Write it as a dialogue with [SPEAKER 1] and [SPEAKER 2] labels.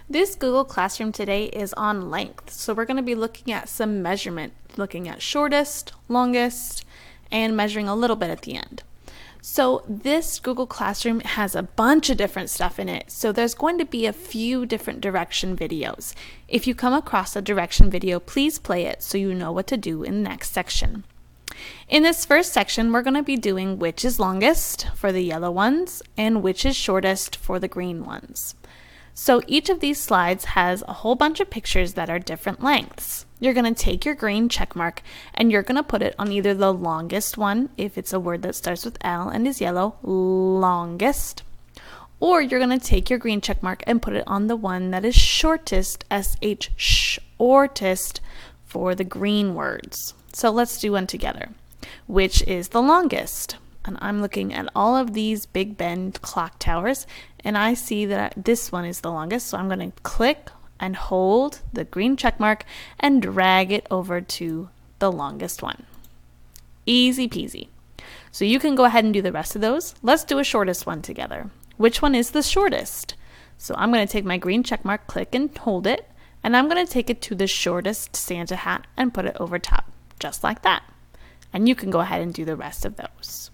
[SPEAKER 1] This Google Classroom today is on length, so we're going to be looking at some measurement, looking at shortest, longest, and measuring a little bit at the end. So this Google Classroom has a bunch of different stuff in it, so there's going to be a few different direction videos. If you come across a direction video, please play it so you know what to do in the next section. In this first section, we're going to be doing which is longest for the yellow ones and which is shortest for the green ones. So each of these slides has a whole bunch of pictures that are different lengths. You're going to take your green check mark and you're going to put it on either the longest one, if it's a word that starts with L and is yellow, longest, or you're going to take your green check mark and put it on the one that is shortest, S-H, shortest, for the green words. So let's do one together. Which is the longest? And I'm looking at all of these Big Ben clock towers, and I see that this one is the longest, so I'm going to click and hold the green check mark and drag it over to the longest one. Easy peasy. So you can go ahead and do the rest of those. Let's do a shortest one together. Which one is the shortest? So I'm going to take my green check mark, click and hold it, and I'm going to take it to the shortest Santa hat and put it over top, just like that. And you can go ahead and do the rest of those.